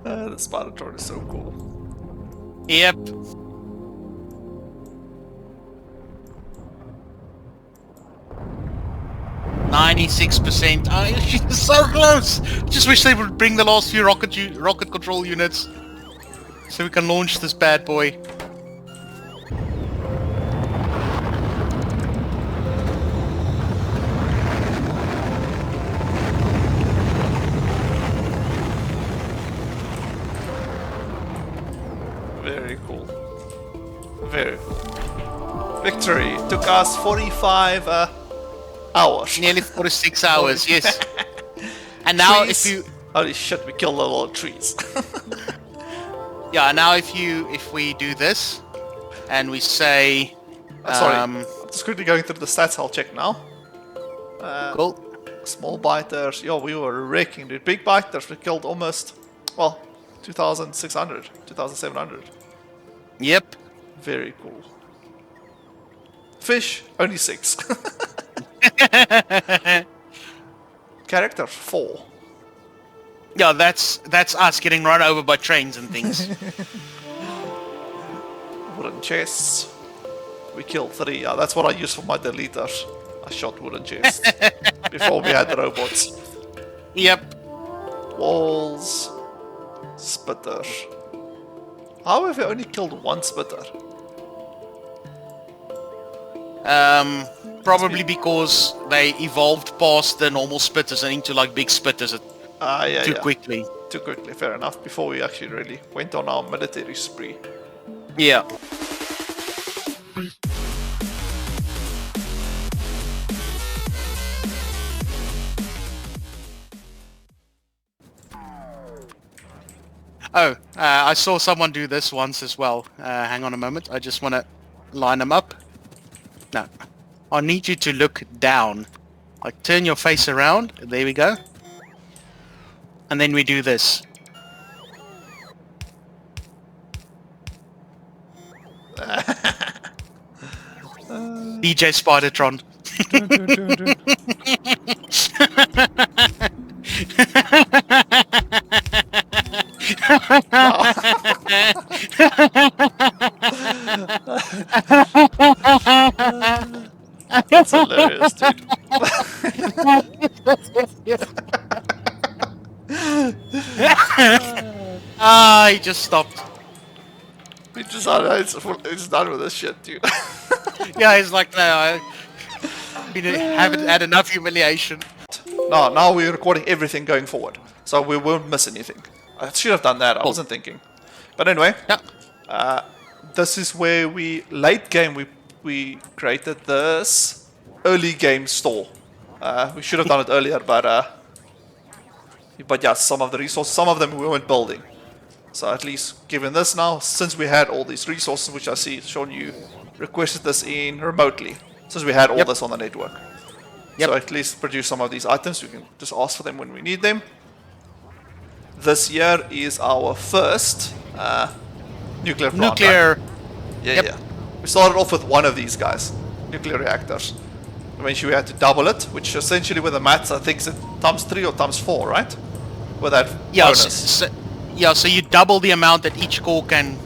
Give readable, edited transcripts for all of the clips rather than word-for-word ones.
The spider drone is so cool. Yep. %96%. Oh, she's so close. Just wish they would bring the last few rocket control units, so we can launch this bad boy. Very cool. Very cool. Victory took us 45 hours. Nearly 46 hours, yes. And now Trees. if you... Holy shit, we killed a lot of trees. Yeah, now if we do this, and we say... Sorry, I'm just quickly going through the stats, I'll check now. Cool. Small biters, yo, we were wrecking, dude. Big biters, we killed almost, well, 2,600, 2,700. Yep. Very cool. Fish, only 6. Character, 4. Yeah, that's us getting run over by trains and things. Wooden chests. We killed 3. Yeah, that's what I used for my deleters. I shot wooden chests before we had the robots. Yep. Walls. Spitter. How have we only killed 1 spitter? Probably because they evolved past the normal spitters and into like big spitters Yeah, too quickly. Too quickly, fair enough. Before we actually really went on our military spree. Yeah. Oh, I saw someone do this once as well. Hang on a moment. I just want to line them up. No. I need you to look down. Like, turn your face around. There we go. And then we do this. DJ Spidertron. That's hilarious, dude. He just stopped. We just it's done with this shit, dude. Yeah, he's like, no, I haven't had enough humiliation. Now we're recording everything going forward, so we won't miss anything. I should have done that. I wasn't thinking. But anyway, this is where late game we created this early game store. We should have done it earlier, but yeah, some of the resources, some of them we weren't building. So at least given this now, since we had all these resources, which I see Sean you requested this in remotely, since we had all this on the network. So at least produce some of these items. We can just ask for them when we need them. This year is our first nuclear plant. Right? Yeah. We started off with one of these guys, nuclear reactors. Eventually we had to double it, which essentially with the maths I think is times 3 or times 4, right? With that bonus. So you double the amount that each core can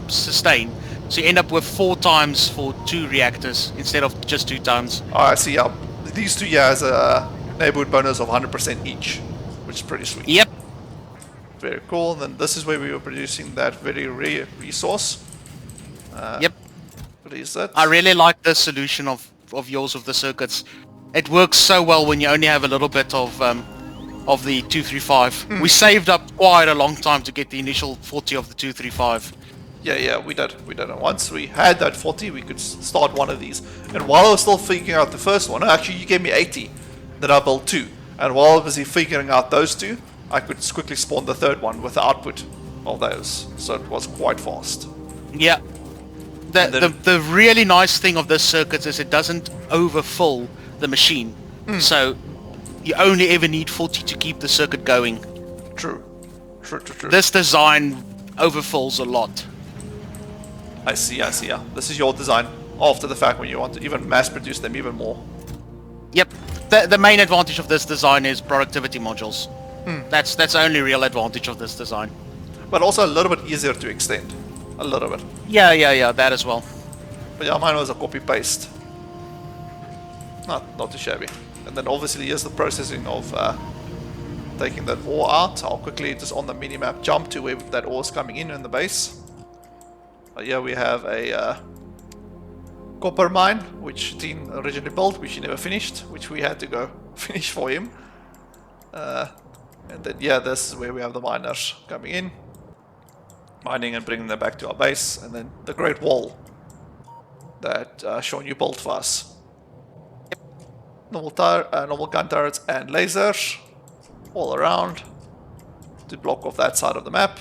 sustain. So you end up with 4 times for 2 reactors instead of just 2 times. Oh, I see. Yeah. These 2 years a neighborhood bonus of 100% each, which is pretty sweet. Yep. Very cool. And then this is where we were producing that very rare resource. Yep. What is that? I really like the solution of yours of the circuits. It works so well when you only have a little bit of the 235. We saved up quite a long time to get the initial 40 of the 235. Yeah, we did. And once we had that 40, we could start one of these. And while I was still figuring out the first one, actually you gave me 80, then I built 2. And while I was busy figuring out those 2, I could quickly spawn the third one with the output of those. So it was quite fast. Yeah. The really nice thing of this circuit is it doesn't overfill the machine. So you only ever need 40 to keep the circuit going. True. This design overfills a lot. I see, yeah. This is your design after the fact when you want to even mass produce them even more. Yep. The main advantage of this design is productivity modules. That's the only real advantage of this design. But also a little bit easier to extend. A little bit. Yeah, that as well. But yeah, mine was a copy paste. Not too shabby. And then obviously here's the processing of taking that ore out. I'll quickly just on the minimap jump to where that ore is coming in the base. Here we have a copper mine, which Dean originally built, which he never finished, which we had to go finish for him. And then yeah, this is where we have the miners coming in, mining and bringing them back to our base, and then the Great Wall that Sean you built for us. Normal gun turrets and lasers all around to block off that side of the map.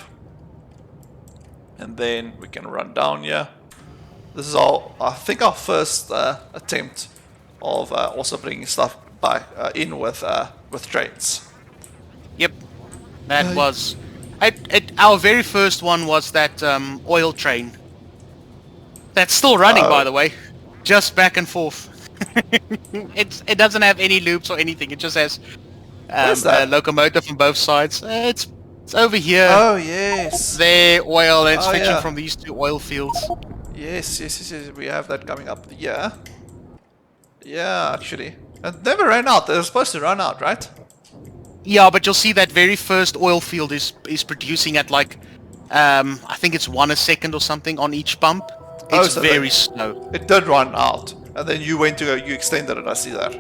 And then we can run down here. This is I think our first attempt of also bringing stuff back in with trains. Yep, that was. Our very first one was that oil train. That's still running, by the way, just back and forth. It doesn't have any loops or anything. It just has a locomotive on both sides. It's over here. Oh yes. There, oil, and it's fetching yeah. from these two oil fields. Yes. We have that coming up. Yeah. Yeah, actually. It never ran out. They were supposed to run out, right? Yeah, but you'll see that very first oil field is producing at like, I think it's 1 a second or something on each pump. It's so very slow. It did run out, and then you went to you extended it. I see that.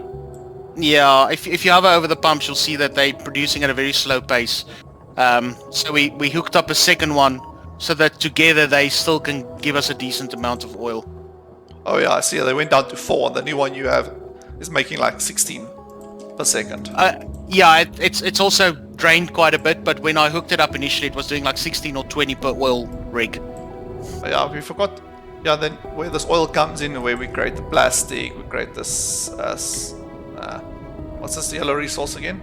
Yeah, if you hover over the pumps, you'll see that they're producing at a very slow pace. So we hooked up a second one so that together they still can give us a decent amount of oil. Oh yeah, I see. They went down to 4, and the new one you have is making like 16 per second. Yeah, it's also drained quite a bit, but when I hooked it up initially, it was doing like 16 or 20 per oil rig. Oh, yeah, we forgot. Yeah, then where this oil comes in, where we create the plastic, we create this. What's this yellow resource again?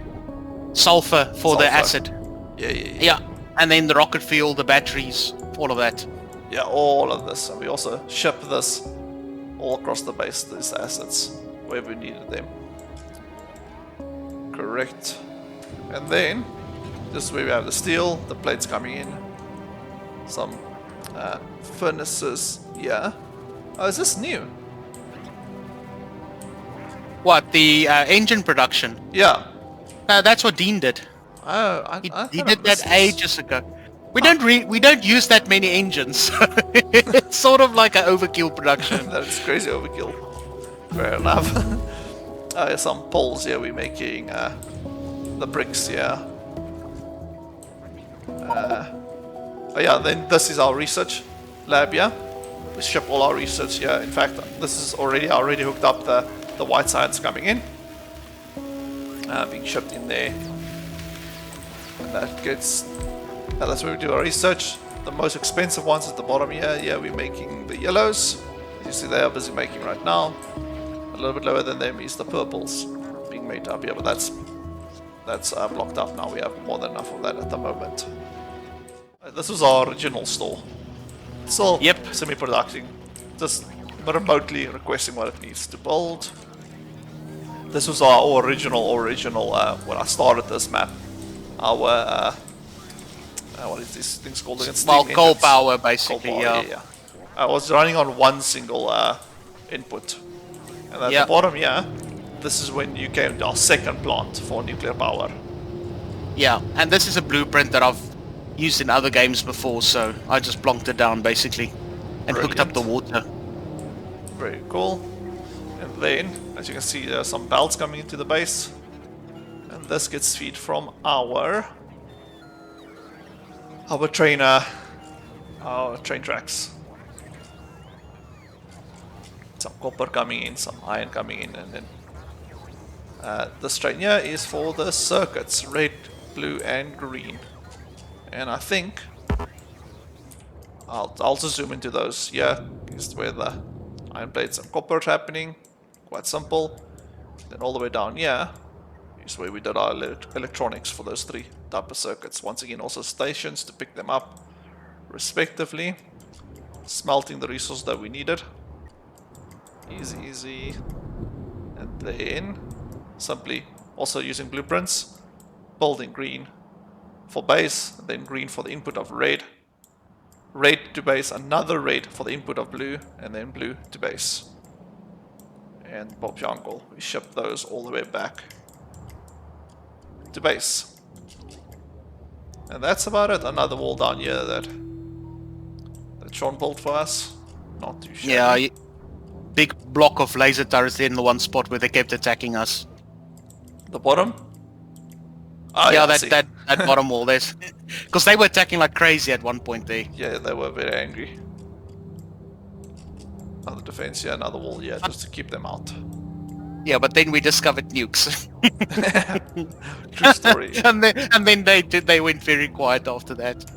Sulfur for the acid. Yeah. Yeah, and then the rocket fuel, the batteries, all of that. Yeah, all of this. And we also ship this all across the base, these assets, wherever we needed them. Correct. And then, this is where we have the steel, the plates coming in, some furnaces. Yeah. Oh, is this new? What, the engine production? Yeah. That's what Dean did. Oh, He did that ages ago. We don't use that many engines. It's sort of like an overkill production. That's crazy overkill. Fair enough. Some poles here. We're making the bricks. Yeah. Oh yeah. Then this is our research lab. Yeah. We ship all our research here. In fact, this is already hooked up. The white science coming in, being shipped in there. And that gets. That's where we do our research. The most expensive ones at the bottom here. Yeah, we're making the yellows. As you see, they are busy making right now. A little bit lower than them is the purples being made up here, but that's blocked up now. We have more than enough of that at the moment. This was our original store. Still semi-production, just remotely requesting what it needs to build. This was our original when I started this map. Our what is this thing's called again? Well, coal power basically. Coal power, yeah. I was running on one single input, and at the bottom, this is when you came to our second plant for nuclear power. Yeah, and this is a blueprint that I've used in other games before, so I just plonked it down basically and hooked up the water. Very cool. And then, as you can see, there are some belts coming into the base, and this gets feed from our train tracks. Some copper coming in, some iron coming in, and then this train here is for the circuits, red, blue, and green. And I think I'll also zoom into those. Yeah, is where the iron plates and copper is happening. Quite simple. Then all the way down here is where we did our electronics for those 3 type of circuits. Once again, also stations to pick them up respectively. Smelting the resource that we needed. Easy. And then simply also using blueprints building green for base, then green for the input of red. Red to base, another red for the input of blue, and then blue to base. And Bob's your uncle. We ship those all the way back to base. And that's about it. Another wall down here that Sean built for us. Not too shabby. Yeah, big block of laser turrets in the one spot where they kept attacking us. The bottom? Oh, yeah, I that, see. that that bottom wall there. Because they were attacking like crazy at one point there. Yeah, they were very angry. Another defense here, another wall here, just to keep them out. Yeah, but then we discovered nukes. True story. and then they went very quiet after that.